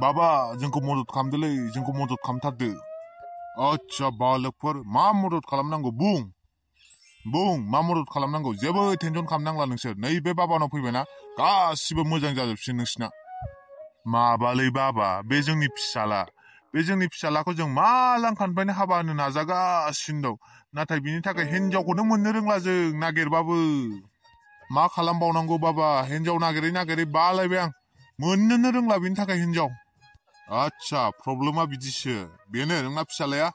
बाबा जोंखौ मदद खालामदोलै जोंखौ मदद खालामथारदो आच्छा बालकफोर मा मदद खालामनांगौ बुं मा मदद खालामनांगौ जेबो टेनसन खालामनांला नोंसोर नैबे बाबानाव फैबायना गासिबो मोजां जाजोबसिगोन नोंसिना माबालै बाबा बे जोंनि फिसालाखौ जों मा लांखानिफ्रायनो हाबा होनो नाजागासिनो दं नाथाय बिनि थाखाय हिनजावखौनो मोननो रोंला जों नागिरबाबो मा खालामबावनांगौ बाबा हिनजाव नागिरै बालायबाय आं मोननोनो रोंला बिनि थाखाय हिनजाव आच्छा प्रब्लेमा बिदिसो बेनो नोंना फिसालाया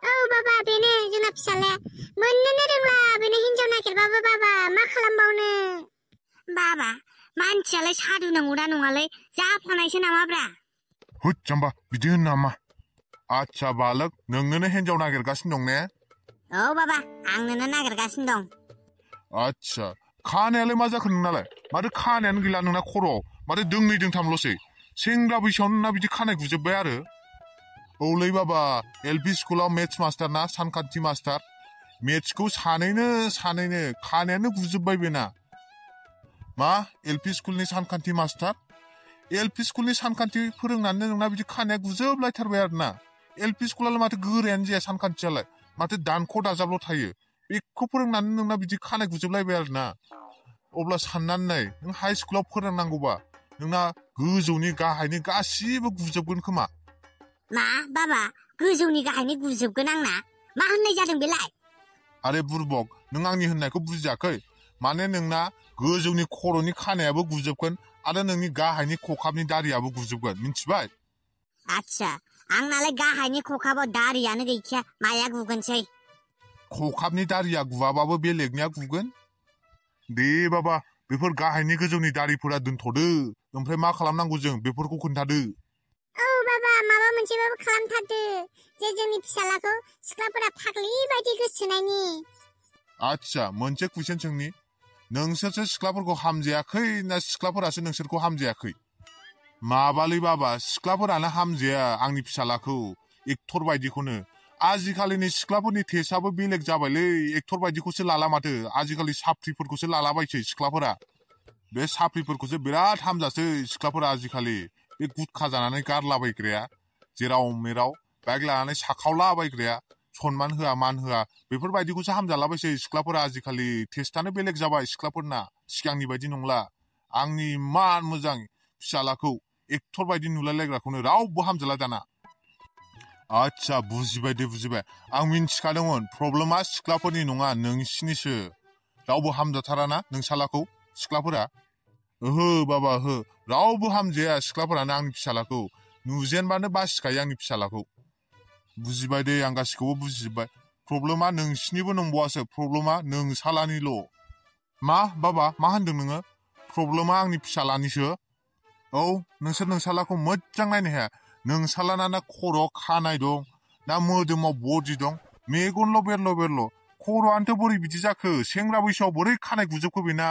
औ बाबा बेनो जोंना फिसालाया मोननोनो रोंला बेनो हिनजाव नागिरबाबो बाबा मा खालामबावनो बाबा मानसियालाय सादु नंगौना नङालै जाफानायसो नामाब्रा होद जाम्बा बिदि होन नामा आच्छा बालक नोंनोनो हिनजाव नागिरगासिनो दं ने औ बाबा आंनोनो नागिरगासिनो दं आच्छा खानायालाय मा जाखो नोंनालाय माथो खानायानो गैला नोंना खर'आव माथो दोंनै दोंथामल'सै सेंग्रा बैसोआवनो नोंना बिदि खानाय गुजोब्बाय आरो औलै बाबा एलपि स्कुलाव मेथ्स मास्टार ना सानखान्थि मास्टार मेथ्सखौ सानैनो खानायानो गुजोब्बाय बेना मा एलपि स्कुलनि सानखान्थि मास्टार एलपि स्कुलनि सानखान्थि फोरोंनानै नोंना बिदि खानाया गुजोबलायथारबाय आरोना एलपि स्कुलालाय माथो गोरायानो जाया सानखान्थियालाय माथो दानख' दाजाबल' थायो बेखौ फोरोंनानै नोंना बिदि खानाय गुजोबलायबाय आरोना अब्ला साननानै नाय नों हाइ स्कुलाव फोरोंनांगौबा नोंना गोजौनि गाहायनि गासिबो गुजोबगोन खोमा मा बाबा गोजौनि गाहायनि गुजोबगोन आंना मा होननाय जादों बेलाय आरे बुरबक नों आंनि होननायखौ बुजियाखै माने नोंना गोजौनि खर'नि खानायाबो गुजोबगोन आरो नोंनि गाहायनि खखाबनि दारियाबो गुजोबगोन मिन्थिबाय आच्छा आंनालाय गाहायनि खखाबाव दारियानो गैखाया माया गुगोनसै खखाबनि दारिया गुवाबाबो बेलेगनिया गुगोन दे बाबा बेफोर गाहायनि गोजौनि दारिफोरा दोनथ'दो ओमफ्राय मा खालामनांगौ जों बेफोरखौ खोन्थादो औ बाबा माबा मोनसेबाबो खालामथारदो जे जोंनि फिसालाखौ सिख्लाफोरा फाग्लि बायदि गोसोनायनि आच्छा मोनसे कुइसन सोंनि नोंसोरसो सिख्लाफोरखौ हामजायाखै ना सिख्लाफोरासो नोंसोरखौ हामजायाखै माबालै बाबा सिख्लाफोरानो हामजाया आंनि फिसालाखौ एक्टर बायदिखौनो आजिखालिनि सिख्लाफोरनि टेस्टआबो बेलेग जाबायलै एक्टर बायदिखौसो लाला माथो आजिखालि साफ्रिफोरखौसो लालाबायसै सिख्लाफोरा बे साफ्रिफोरखौसो बिराद हामजासै सिख्लाफोरा आजिखालि बे गुटखा जानानै गारलाबायग्राया जेराव मेराव बाइक लानानै साखावलाबायग्राया सनमान होआ मान होआ बेफोरबायदिखौसो हामजालाबायसै सिख्लाफोरा आजिखालि टेस्टआनो बेलेग जाबाय सिख्लाफोरना सिगांनि बायदि नंला आंनि इमान मोजां फिसालाखौ एक्टर बायदि नुलायलायग्राखौनो रावबो हामजाला दाना आच्छा बुजिबाय दे बुजिबाय आं मिन्थिखादोंमोन प्रब्लेमा सिख्लाफोरनि नङा नोंसिनिसो रावबो हामजाथाराना नोंसालाखौ सिख्लाफोरा ओहो बाबा ओहो रावबो हामजाया सिख्लाफोरानो आंनि फिसालाखौ नुजेनबानो बासिखायो आंनि फिसालाखौ बुजिबाय दे आं गासिखौबो बुजिजोब्बाय प्रब्लेमा नोंसिनिबो नंबावासो प्रब्लेमा नोंसालानिल' मा बाबा मा होनदों नोङो प्रब्लेमा आंनि फिसालानिसो औ नोंसोर नोंसालाखौ मोजां नायनो हाया नोंसालाना ना खर'आव खानाय दं ना मोदोमाव बडि दं मेगनल' बेरल' खर'आनोथ' बोरै बिदि जाखो सेंग्रा बैसोआव बोरै खानाय गुजोबखो बेना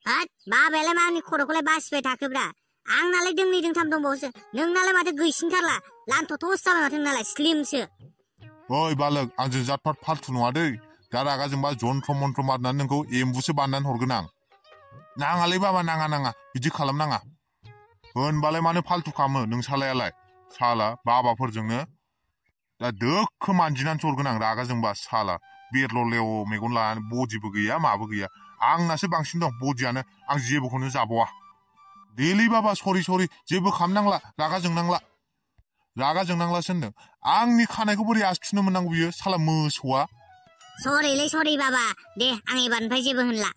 हाट बाबायालाय मा आंनि खर'खौलाय बासिबाय थाखोब्रा आंनालाय दोंनै दोंथाम दंबावोसो नोंनालाय माथो गैसिनथारला लान्थ'थ'सो जाबाय माथो नोंनालाय स्लिमसो ओइ बालक आंजों जातपात फाल्थु नङा दै दा रागा जोंबा जन्थ्र मन्थ्र मारनानै नोंखौ एम्बुसो बानायनानै हरगोन आं नाङालै बाबा नाङा बिदि खालामनाङा होनबालाय मानो फाल्थु खालामो नोंसालायालाय साला बाबाफोरजोंनो दा दोखो मानजिनानैसो हरगोन आं रागा जोंबा साला बेरल' लेव मेगन लानानै बडिबो गैया माबो गैया आंनासो बांसिन दं बडियानो आं जेबोखौनो जाबावा देलै बाबा सरि जेबो खालामनांला रागा जोंनांलासो होनदों आंनि खानायखौ बोरै आसथुनो मोननांगौ बियो साला मोसौआ सरि बाबा दे आं एबारनिफ्राय जेबो होनला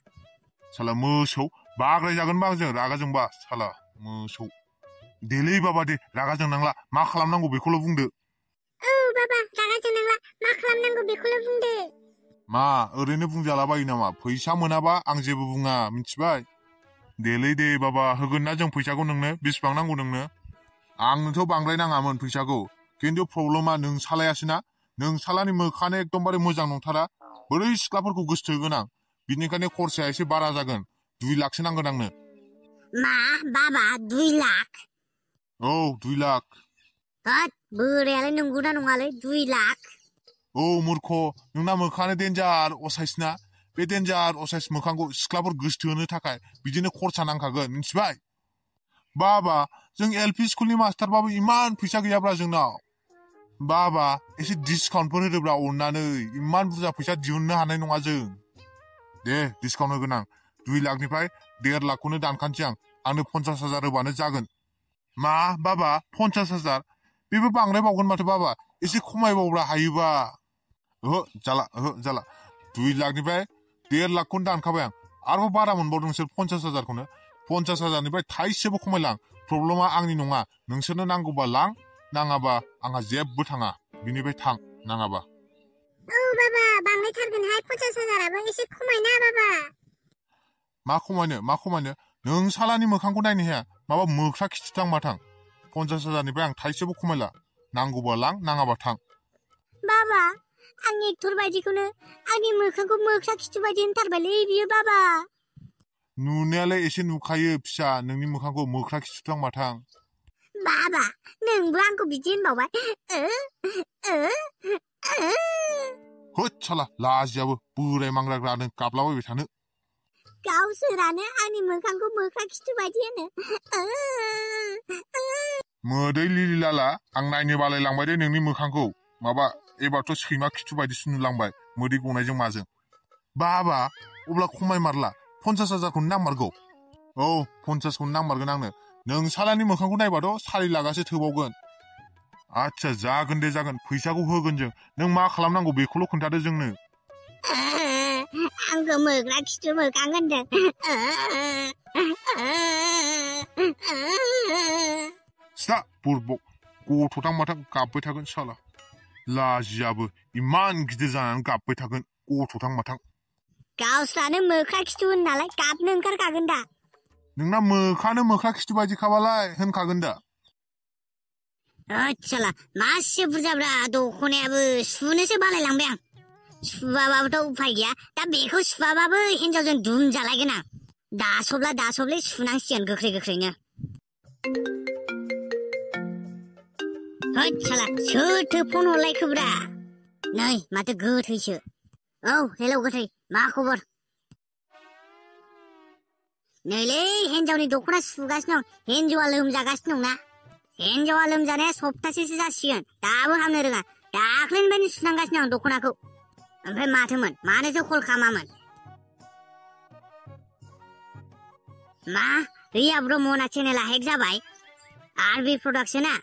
साला मोसौ बाग्राय जागोनबा आंजों रागा जोंबा साला मोसौ देलै बाबा दे रागा जोंनांला मा खालामनांगौ बेखौल' बुंदो औ बाबा रागा जोंनांला मा खालामनांगौ बेखौल' बुंदो मा ओरैनो बुंजालाबायो नामा फैसा मोनाबा आं जेबो बुङा मिथिबाय देलै दे बाबा होगोन ना जों फैसाखौ नोंनो बेसेबां नांगौ नोंनो आंनोथ' बांद्राय नाङामोन फैसाखौ खिन्थु प्रब्लेमा नोंसालायासोना नोंसालानि मोखाङानो एकदमबारे मोजां नंथारा बोरै सिख्लाफोरखौ गोसोथोगोन आं बिनिखायनो खरसाया एसे बारा जागोन 2 लाखसो नांगोन आंनो मा बाबा 2 लाख औ 2 लाख हाट बोरायालाय नंगौना नङालै 2 लाख औ मूर्ख नोंना मोखाङानो देन्जार असाइसना बे देन्जार असाइस मोखांखौ सिख्लाफोर गोसोथोनो थाखाय बिदिनो खरसा नांखागोन मिथिबाय बाबा जों LP स्कुलनि मास्टारबाबो इमान फैसा गैयाब्रा जोंनाव बाबा एसे डिसकाउन्टफोर होदोब्रा अननानै इमान बुरजा फैसा दिहुननो हानाय नङा जों दे डिसकाउन्ट होगोन आं 2 लाखनिफ्राय 1.5 लाखखौनो दानखानोसै आंनो 50,000 होबानो जागोन मा बाबा 50,000 बेबो बांद्राय बावगोन माथो बाबा एसे खमायबावब्रा हायोबा जाला 2 लाखनिफ्राय 1.5 लाखखौनो दानखाबाय आं आरोबाव बारा मोनबावदों नोंसोर 50,000खौनो 50,000निफ्राय थाइसेबो खमायलां प्रब्लेमा आंनि नङा नोंसोरनो नांगौबा लां नाङाबा आंहा जेबो थाङा बिनिफ्राय थां नाङाबा औ बाबा बांद्रायथारगोनहाय 50,000आबो एसे खमायना बाबा मा खमायनो नों सालानि मोखांखौ नायनो हाया माबा मोख्रा खिथुथां माथां 50,000निफ्राय आं थाइसेबो खमायला नांगौबा लां नाङाबा थां बाबा आंनि एक्टर बायदिखौनो आंनि मोखांखौ मोख्रा खिथु बायदि होनथारबायलै बियो बाबा नुनायालाय एसे नुखायो फिसा नोंनि मोखांखौ मोख्रा खिथुथां माथां बाबा नोंबो आंखौ बिदि होनबावबाय होद साला लाजियाबो बोराय मांग्राग्रा नों गाबलाबायबाय थानो गावसोरानो आंनि मोखांखौ मोख्रा खिथु बायदि होनो मोदै लिलिलाला आं नायनो बालायलांबाय दे नोंनि मोखांखौ माबा एबारथ' सैमा खिथु बायदिसो नुलांबाय मोदै गनायजों माजों बाबा अब्ला खमायमारला 50,000खौनो नांमारगौ औ 50खौनो नांमारगोन आंनो नों सालानि मोखांखौ नायबाथ' 4 लाखआसो थोबावगोन आच्छा जागोन दे जागोन फैसाखौ होगोन जों नों मा खालामनांगौ बेखौल' खोन्थादो जोंनो आंखौ मोख्रा खिथु मोखां होनदों स्टा बुरबक गथ'थां माथां गाबबाय थागोन साला लाजियाबो इमान गिदिर जानानै गाबबाय थागोन गथ'थां माथां गावस्रानो मोख्रा खिथु होन नालाय गाबनो ओंखारखागोन दा नोंना मोखानो मोख्रा खिथु बायदिखाबालाय होनखागोन दा आच्छाला मासे बुरजाब्रा दख'नायाबो सुनोसो बालायलांबाय आं सुवाबाबोथ' उफाय गैया दा बेखौ सुवाबाबो हिनजावजों दुम जालायगोन आं दासबले सुनांसिगोन गोख्रैनो आच्छाला सोरथो फन हरलायखोब्रा नै माथो गोथैसो औ हेलौ गोथै मा खबर नैलै हिनजावनि दख'ना सुगासिनो दं हिनजावा लोमजागासिनो दंना हिनजावा लोमजानाया सप्तासेसो जासिगोन दाबो हामनो रोङा दाख्लैनिफ्रायनो सुनांगासिनो आं दख'नाखौ ओमफ्राय माथोमोन मानोथो कल खालामामोन मा रिया ब्रह्मना चेनेला हेक जाबाय आरबि प्रडाक्सना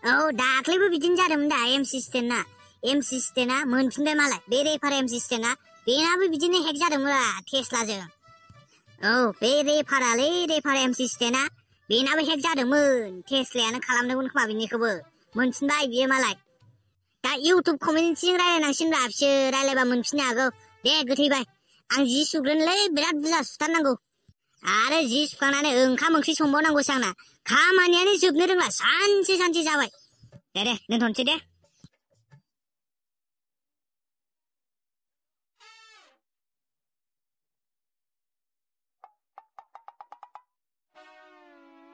औ दाख्लैबो बिदिनो जादोंमोन दा एमसि स्टेना मोनफिनबाय मालाय बे रेफार एमसि स्टेना बेनाबो बिदिनो हेक जादोंमोन टेस्लाजों औ बे रेफार एमसि स्टेना बेनाबो हेक जादोंमोन टेस्लायानो खालामदोंमोन खोमा बिनिखौबो मोनफिनबाय बियो मालाय दा इउटुब कमिउनिटिजों रायलायनांसिगोनब्रा बिसोर रायलायबा मोनफिननो हागौ दे गोथैबाय आं जि सुग्रोनोलै बिराद बुरजा सुथारनांगौ आरो जि सुखांनानै ओंखाम ओंख्रि संबावनांगौसो आंना खामानियानो जोबनो रोंला सानसे जाबाय दे दोनथ'नोसै दे